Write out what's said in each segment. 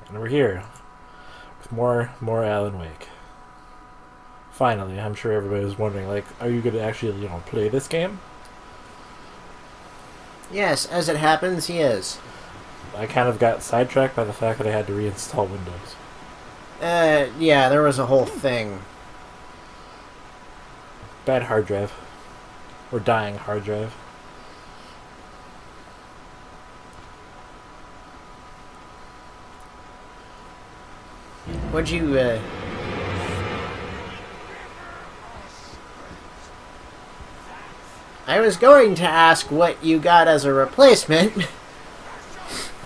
And we're here with more Alan Wake. Finally, I'm sure everybody was wondering, like, are you going to actually, play this game? Yes, as it happens, he is. I kind of got sidetracked by the fact that I had to reinstall Windows. Yeah, there was a whole thing. Bad hard drive. Or dying hard drive. What'd you, I was going to ask what you got as a replacement.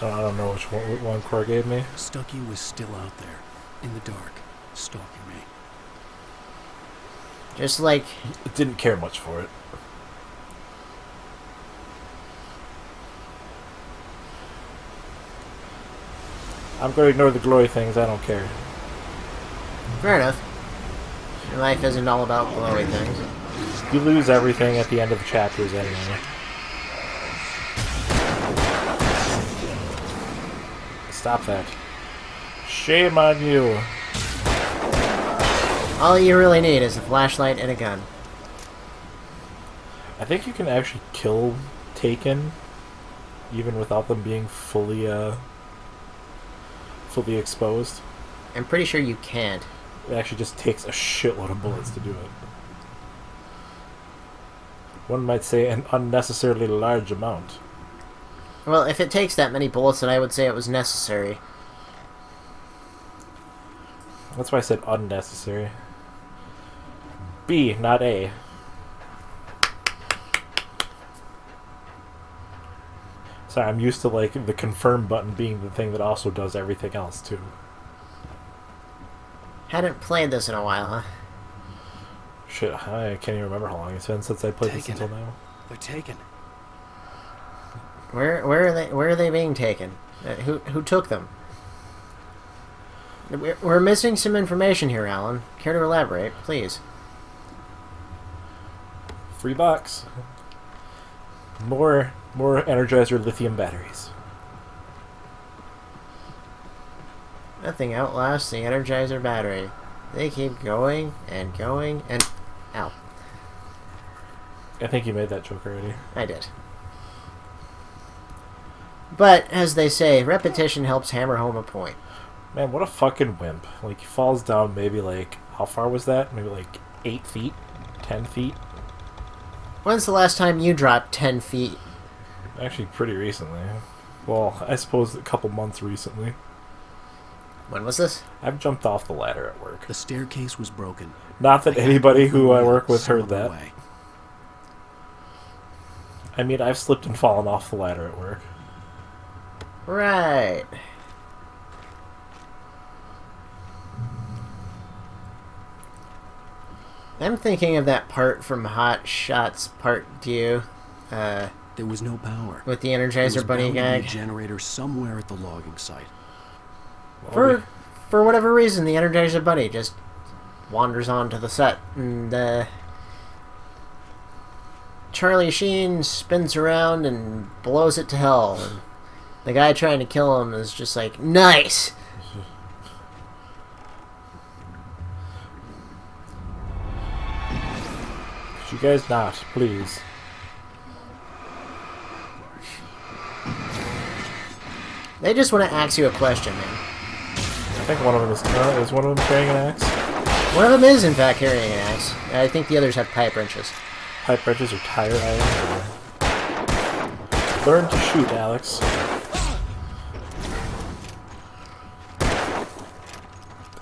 I don't know which one Core gave me. Stucky was still out there, in the dark, stalking me. Just like... It didn't care much for it. I'm going to ignore the glowy things, I don't care. Fair enough. Your life isn't all about glowy things. You lose everything at the end of the chapters anyway. Stop that. Shame on you. All you really need is a flashlight and a gun. I think you can actually kill Taken even without them being fully exposed. I'm pretty sure you can't. It actually just takes a shitload of bullets to do it. One might say an unnecessarily large amount. Well, if it takes that many bullets, then I would say it was necessary. That's why I said unnecessary. B, not A. Sorry, I'm used to like the confirm button being the thing that also does everything else too. Hadn't played this in a while, huh? Shit, I can't even remember how long it's been since I played this Taken. until now. They're taken. Where are they being taken? Who took them? We're missing some information here, Alan. Care to elaborate, please? Free box. More Energizer lithium batteries. Nothing outlasts the Energizer battery. They keep going and going and... Ow. I think you made that joke already. I did. But, as they say, repetition helps hammer home a point. Man, what a fucking wimp. Like, he falls down maybe like... How far was that? Maybe like 8 feet? 10 feet? When's the last time you dropped 10 feet? Actually, pretty recently. Well, I suppose a couple months recently. When was this? I've jumped off the ladder at work. The staircase was broken. Not that anybody who I work with heard that. Way. I mean, I've slipped and fallen off the ladder at work. Right. I'm thinking of that part from Hot Shots Part 2. There was no power. With the There Energizer was Bunny bound to be gag. a generator somewhere at the logging site. For whatever reason, the Energizer Bunny just wanders onto the set, and Charlie Sheen spins around and blows it to hell. And the guy trying to kill him is just like, nice! Could you guys not, please? They just want to ask you a question, man. I think one of them is one of them carrying an axe? One of them is, in fact, carrying an axe. I think the others have pipe wrenches. Pipe wrenches or tire irons? Learn to shoot, Alex.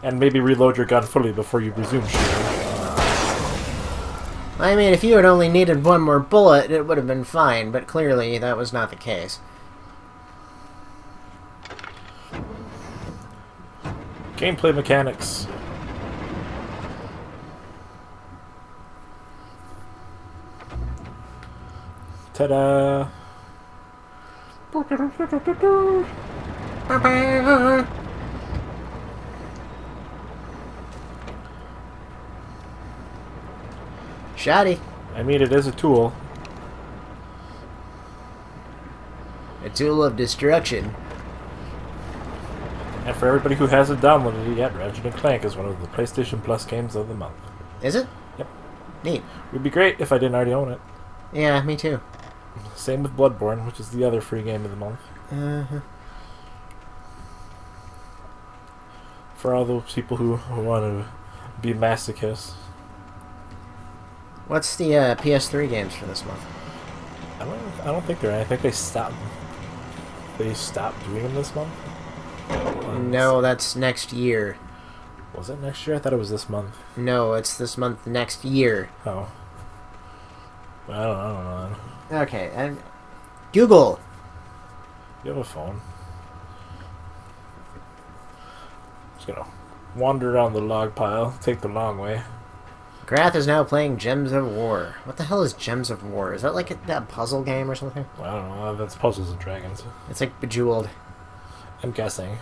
And maybe reload your gun fully before you resume shooting. I mean, if you had only needed one more bullet, it would have been fine, but clearly that was not the case. Gameplay mechanics. Ta-da! Shoddy. I mean, it is a tool. A tool of destruction. And for everybody who hasn't downloaded it yet, Ratchet & Clank is one of the PlayStation Plus games of the month. Is it? Yep. Neat. It would be great if I didn't already own it. Yeah, me too. Same with Bloodborne, which is the other free game of the month. Uh-huh. For all those people who want to be masochists. What's the PS3 games for this month? I don't think they're. I think they stopped. They stopped doing them this month. No, that's next year. Was it next year? I thought it was this month. No, it's this month next year. Oh. Well, I don't know. Okay, and Google. You have a phone. Just gonna wander around the log pile. Take the long way. Grath is now playing Gems of War. What the hell is Gems of War? Is that like that puzzle game or something? I don't know. That's Puzzles and Dragons. It's like Bejeweled. I'm guessing.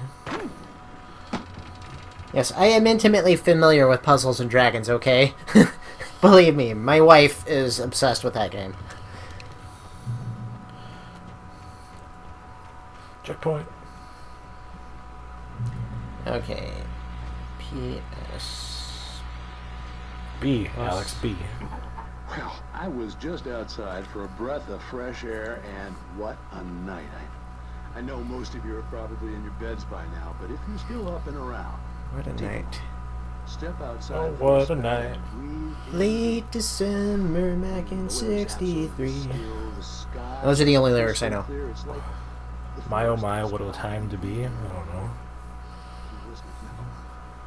Yes, I am intimately familiar with Puzzles and Dragons, okay? Believe me, my wife is obsessed with that game. Checkpoint. Okay. PS... B. Alex B. Well, I was just outside for a breath of fresh air, and what a night. I know most of you are probably in your beds by now, but if you're still up and around, What a night. step outside. Oh, for what a spell night. and breathe in Late December back in the weather's absolutely 63. still, the sky Those are the only is lyrics I so know. clear, it's like the My oh forest my, is what a quiet. time to be. I don't know. Listen,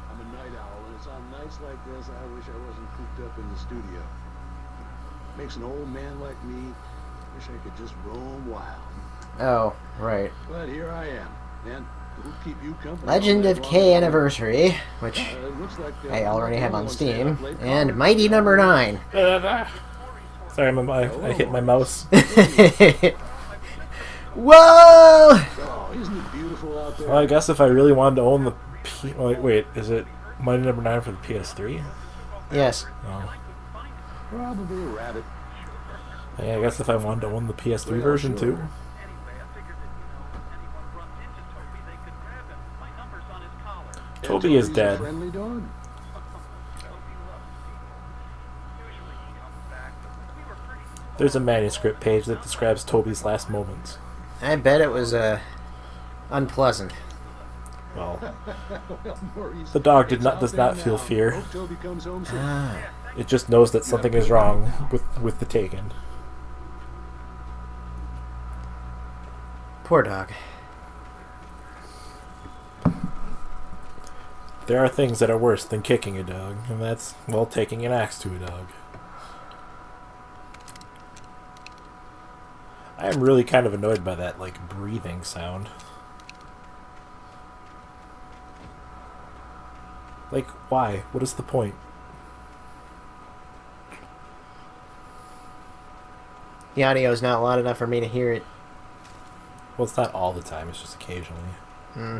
I'm a night owl, and it's on nights like this I wish I wasn't cooped up in the studio. Makes an old man like me wish I could just roam wild. Oh, right. But here I am, and who'll keep you company? Legend all of that long K time? Anniversary, which It looks like, I already have on one Steam, set up late and call. Mighty Number 9. Sorry, I hit my mouse. Whoa! Oh, isn't it beautiful out there? Well, I guess if I really wanted to own the wait, is it Mighty Number 9 for the PS3? Yes. Oh. Probably a rabbit. Yeah, I guess if I wanted to own the PS3 version sure. too. Toby is Toby's a dead. friendly dog. There's a manuscript page that describes Toby's last moments. I bet it was, unpleasant. Well, Well, Maurice, the dog it's does out not there feel now. fear. Hope Toby comes home soon. Ah. It just knows that something is wrong with the Taken. Poor dog. There are things that are worse than kicking a dog, and that's, well, taking an axe to a dog. I am really kind of annoyed by that, like, breathing sound. Like, why? What is the point? The audio is not loud enough for me to hear it. Well, it's not all the time, it's just occasionally. Hmm.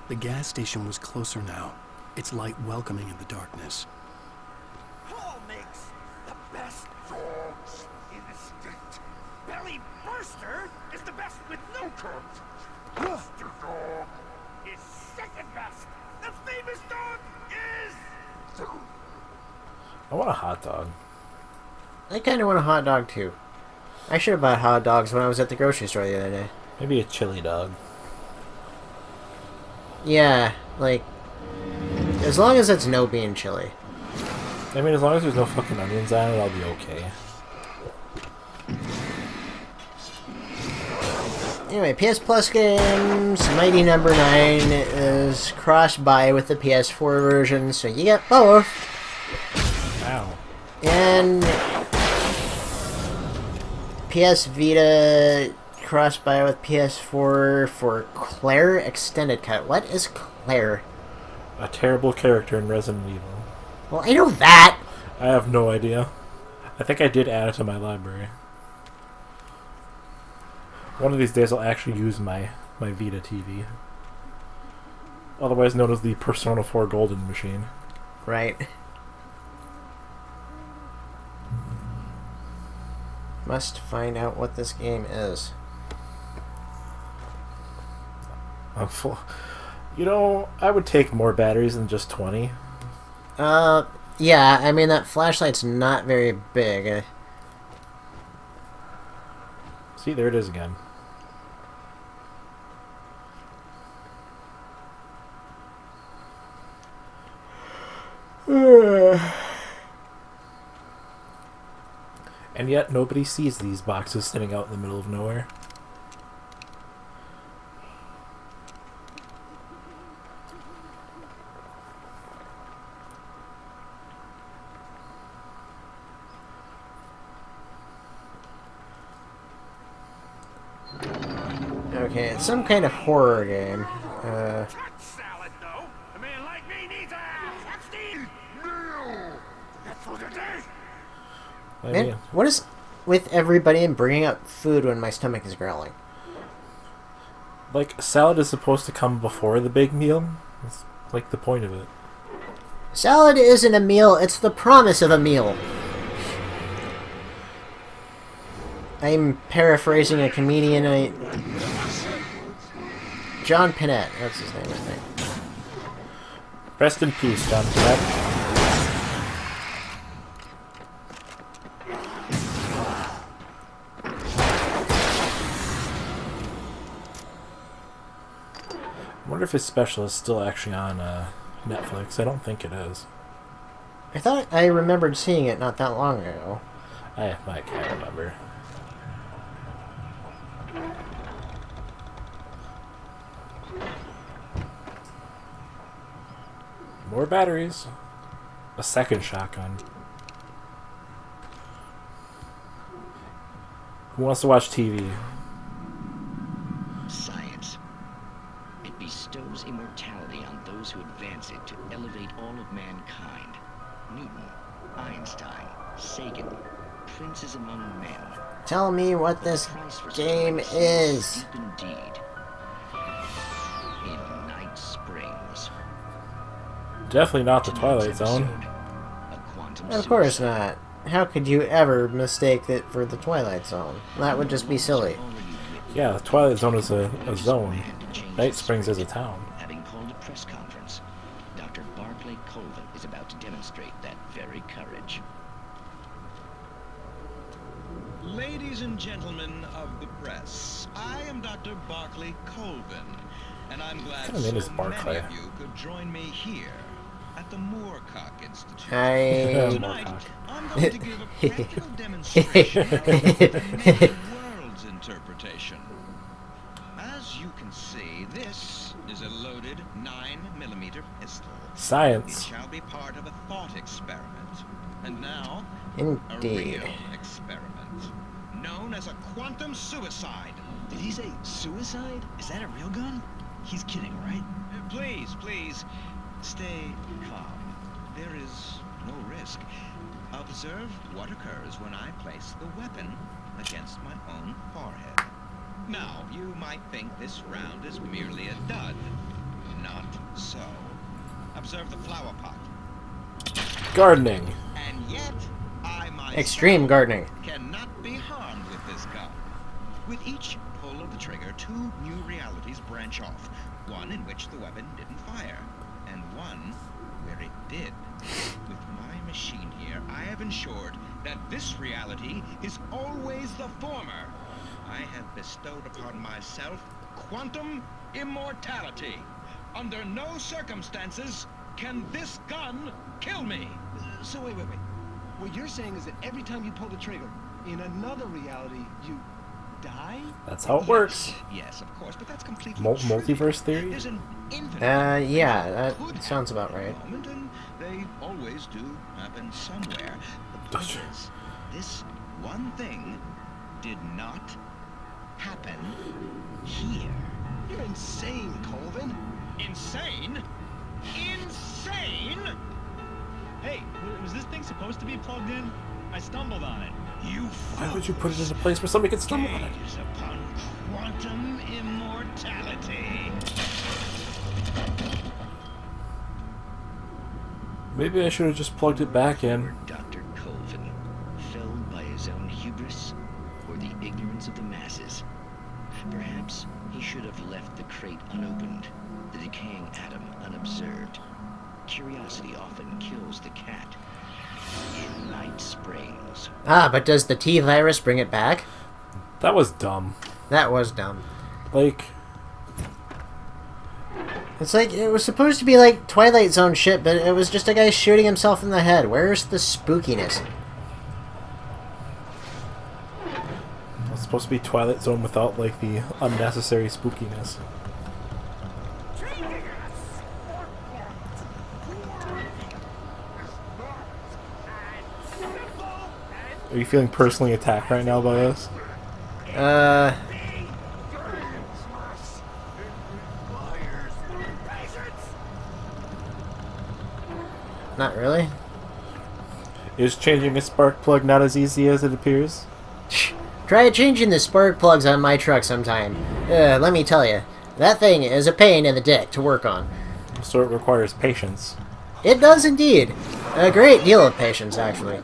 The gas station was closer now, its light welcoming in the darkness. Paul makes the best dogs in the state. Belly Burster is the best with no curves. Buster Dog is second best. The famous dog is... I want a hot dog. I kind of want a hot dog, too. I should have bought hot dogs when I was at the grocery store the other day. Maybe a chili dog. Yeah, like, as long as it's no bean chili. I mean, as long as there's no fucking onions on it, I'll be okay. Anyway, PS Plus games, Mighty Number 9 is cross-buy with the PS4 version, so you get both. Ow. And PS Vita cross-buy with PS4 for Claire Extended Cut. What is Claire? A terrible character in Resident Evil. Well, I know that! I have no idea. I think I did add it to my library. One of these days I'll actually use my Vita TV. Otherwise known as the Persona 4 Golden Machine. Right. Must find out what this game is. I'm full. You know, I would take more batteries than just 20. Yeah, I mean, that flashlight's not very big. See, there it is again. And yet, nobody sees these boxes sitting out in the middle of nowhere. Okay, it's some kind of horror game. That's salad, though. A man like me needs a hefty meal. That's for the day. I Man, mean, what is with everybody and bringing up food when my stomach is growling? like, salad is supposed to come before the big meal. That's like the point of it. Salad isn't a meal, it's the promise of a meal. I'm paraphrasing a comedian. John Pinette, that's his name, I think. Rest in peace, John Peck. I wonder if his special is still actually on Netflix. I don't think it is. I thought I remembered seeing it not that long ago. I can't remember. More batteries. A second shotgun. Who wants to watch TV? Science. It bestows immortality on those who advance it to elevate all of mankind. Newton, Einstein, Sagan, princes among men. Tell me what this Price for game supremacy is. steep indeed. In Night Springs. Definitely not the Tonight's Twilight Zone. episode, a quantum Of course suicide. not. How could you ever mistake it for the Twilight Zone? That would just be silly. Yeah, the Twilight Zone is a zone. Night Springs is a town. Having called a press conference, Dr. Barclay Colvin is about to demonstrate that very courage. Ladies and gentlemen of the press, I am Dr. Barclay Colvin, and I'm glad What kind of name is so Barclay? many of you could join me here at the Moorcock Institute. Tonight, Moorcock. I'm going to give a practical demonstration of the world's interpretation. As you can see, this is a loaded 9mm pistol. It Science. shall be part of a thought experiment. And now, a Indeed. real experiment, known as a quantum suicide. Did he say suicide? Is that a real gun? He's kidding, right? Please, stay calm. There is no risk. Observe what occurs when I place the weapon against my own forehead. Now, you might think this round is merely a dud. Not so. Observe the flower pot. Gardening. And yet, I myself Extreme gardening. cannot be harmed with this gun. With each pull of the trigger, two new realities branch off. One in which the weapon didn't fire, and one where it did. With my machine here, I have ensured that this reality is always the former. I have bestowed upon myself quantum immortality. Under no circumstances can this gun kill me. So wait. What you're saying is that every time you pull the trigger, in another reality, you die? That's how it works. Yes, of course, but that's completely Multiverse trivial. theory? There's an infinite Yeah, could that sounds happen about at right. the moment, and they always do happen somewhere. The That's point true. is, this one thing did not happen here. You're insane, Colvin. Insane? Insane? Hey, was this thing supposed to be plugged in? I stumbled on it. You Why would you put it in a place where somebody could stumble on it? gaze upon quantum immortality. Maybe I should have just plugged it back in. Dr. Colvin, felled by his own hubris or the ignorance of the masses. Perhaps he should have left the crate unopened, the decaying atom unobserved. Curiosity often kills the cat. In Night Springs. Ah, but does the T-virus bring it back? That was dumb. That was dumb. Like, It's like, it was supposed to be like Twilight Zone shit, but it was just a guy shooting himself in the head. Where's the spookiness? it's supposed to be Twilight Zone without, like, the unnecessary spookiness. Are you feeling personally attacked right now by us? Not really. Is changing a spark plug not as easy as it appears? Try changing the spark plugs on my truck sometime. Let me tell you, that thing is a pain in the dick to work on. So it requires patience. It does indeed. A great deal of patience, actually.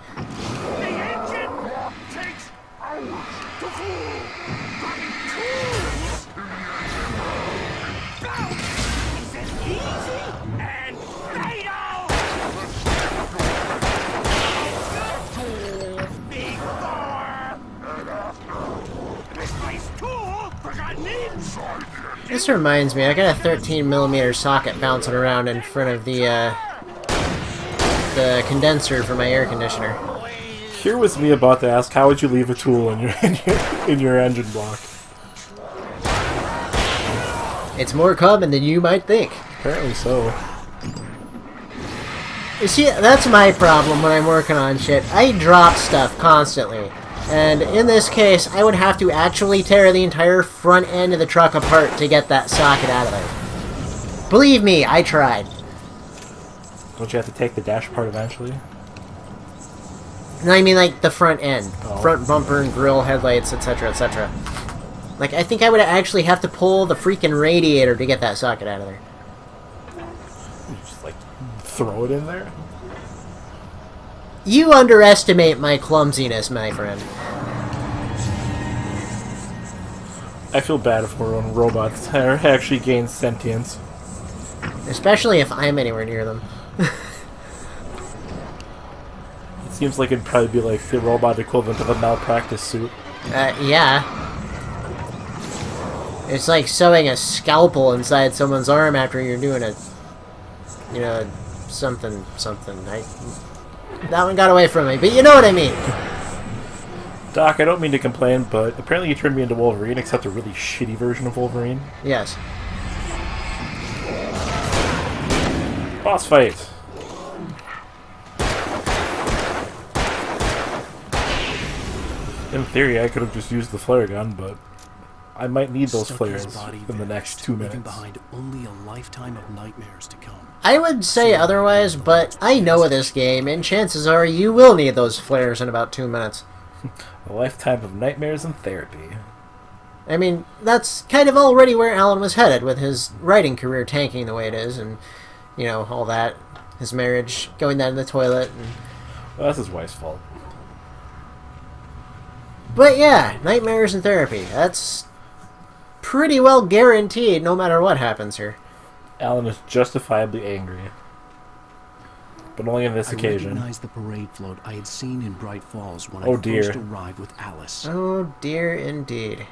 This reminds me, I got a 13mm socket bouncing around in front of the condenser for my air conditioner. Here was me about to ask, how would you leave a tool in your engine block? It's more common than you might think. Apparently so. You see, that's my problem when I'm working on shit. I drop stuff constantly. And in this case, I would have to actually tear the entire front end of the truck apart to get that socket out of there. Believe me, I tried. Don't you have to take the dash apart eventually? No, I mean like the front end. Oh. Front bumper and grill, headlights, etc., etc. Like, I think I would actually have to pull the freaking radiator to get that socket out of there. You just, like, throw it in there? You underestimate my clumsiness, my friend. I feel bad if we're on robots actually gain sentience. Especially if I'm anywhere near them. It seems like it'd probably be like the robot equivalent of a malpractice suit. Yeah. It's like sewing a scalpel inside someone's arm after you're doing a, you know, something. That one got away from me, but you know what I mean. Doc, I don't mean to complain, but apparently you turned me into Wolverine, except a really shitty version of Wolverine. Yes. Boss fight! In theory, I could have just used the flare gun, but I might need those flares in the next 2 minutes. Leaving behind only a lifetime of nightmares to come. I would say otherwise, but I know this game, and chances are you will need those flares in about 2 minutes. A lifetime of nightmares and therapy. I mean, that's kind of already where Alan was headed with his writing career tanking the way it is, and, you know, all that. His marriage going down the toilet. And... Well, that's his wife's fault. But yeah, nightmares and therapy. That's pretty well guaranteed no matter what happens here. Alan is justifiably angry. But only on this occasion. I recognized the parade float I had seen in Bright Falls when I Oh, first dear. arrived with Alice. Oh dear indeed.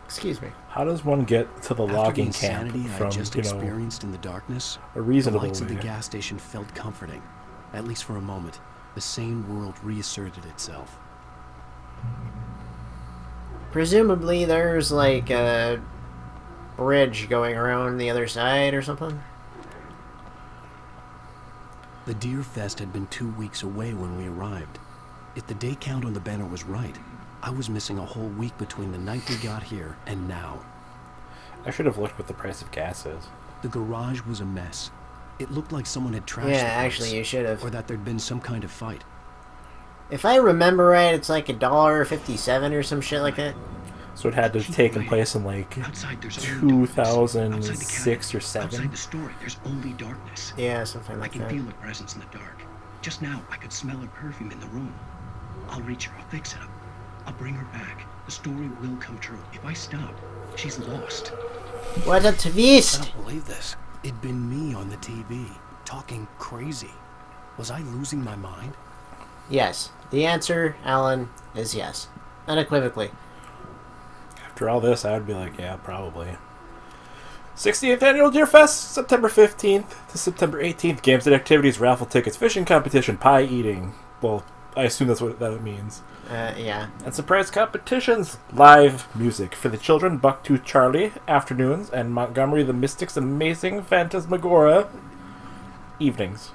Excuse me. How does one get to the After the logging camp insanity I from, just you know, experienced in the darkness, a the reasonable lights of the way? gas station felt comforting. At least for a moment. The sane world reasserted itself. Presumably there's like a bridge going around the other side or something. The Deerfest had been 2 weeks away when we arrived. If the day count on the banner was right, I was missing a whole week between the night we got here and now. I should have looked what the price of gas is. The garage was a mess. It looked like someone had trashed Yeah, the place, actually you should have. or that there'd been some kind of fight. If I remember right, it's like $1.57 or some shit like that. So it had to have taken place in like Outside, there's only darkness. 2006 or Outside 7. the store, there's only darkness. Yeah, something I like can that. feel a presence in the dark. Just now, I could smell her perfume in the room. I'll reach her. I'll fix it up. I'll bring her back. The story will come true. If I stop, she's lost. What a I twist! don't believe this. It'd been me on the TV, talking crazy. Was I losing my mind? Yes. The answer, Alan, is yes. Unequivocally. After all this, I would be like, yeah, probably. 68th Annual Deerfest, September 15th to September 18th. Games and activities, raffle tickets, fishing competition, pie eating. Well, I assume that's what that means. Yeah. And surprise competitions, live music for the children, Bucktooth Charlie, afternoons, and Montgomery the Mystic's Amazing Phantasmagoria, evenings.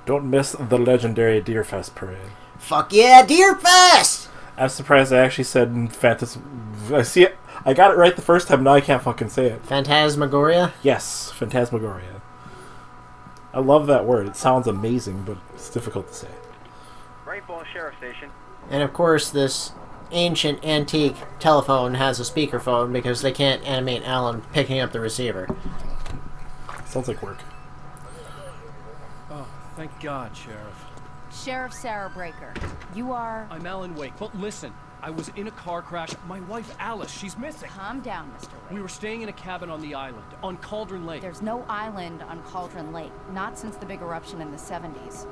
Don't miss the legendary Deerfest parade. Fuck yeah, Deerfest! I'm surprised I actually said I see it. I got it right the first time, now I can't fucking say it. Phantasmagoria? Yes, Phantasmagoria. I love that word. It sounds amazing, but it's difficult to say. Rainfall Sheriff Station. And of course, this ancient antique telephone has a speakerphone because they can't animate Alan picking up the receiver. Sounds like work. Oh, thank God, Sheriff. Sheriff Sarah Breaker, you are... I'm Alan Wake, but listen, I was in a car crash. My wife, Alice, she's missing. Calm down, Mr. Wake. We were staying in a cabin on the island, on Cauldron Lake. There's no island on Cauldron Lake, not since the big eruption in the 70s.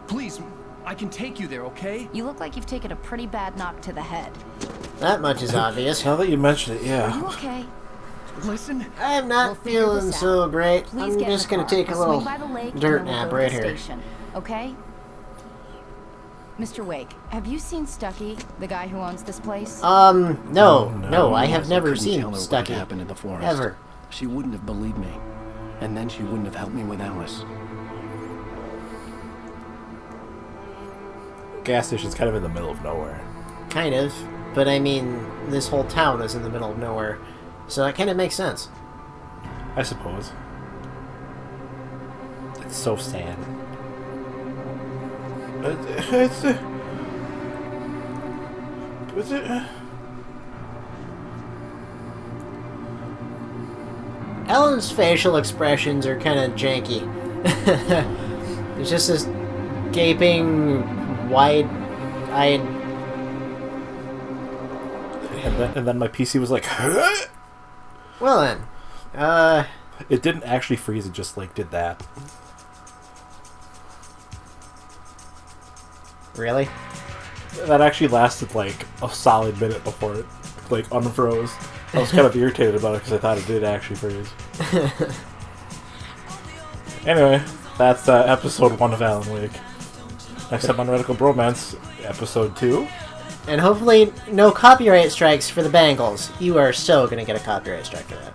Please, I can take you there, okay? You look like you've taken a pretty bad knock to the head. That much is obvious. Now that you mention it, yeah. Are you okay? Listen. I'm not feeling so great. Please I'm get in just the gonna car. take a We'll little swing by the lake dirt and then we'll nap go right to the here. station, okay? Mr. Wake, have you seen Stucky, the guy who owns this place? No, I have never couldn't seen tell her what Stucky. happened in the forest. Ever. She wouldn't have believed me. And then she wouldn't have helped me with Alice. Gas station's kind of in the middle of nowhere. Kind of. But I mean, this whole town is in the middle of nowhere. So that kind of makes sense. I suppose. It's so sad. Ellen's facial expressions are kind of janky. There's just this gaping, wide-eyed... And then my PC was like, huh? Well then, It didn't actually freeze, it just, like, did that. Really? That actually lasted, like, a solid minute before it, like, unfroze. I was kind of irritated about it because I thought it did actually freeze. Anyway, that's episode 1 of Alan Wake. Next up on Radical Bromance, episode 2. And hopefully no copyright strikes for the Bangles. You are so gonna get a copyright strike for that.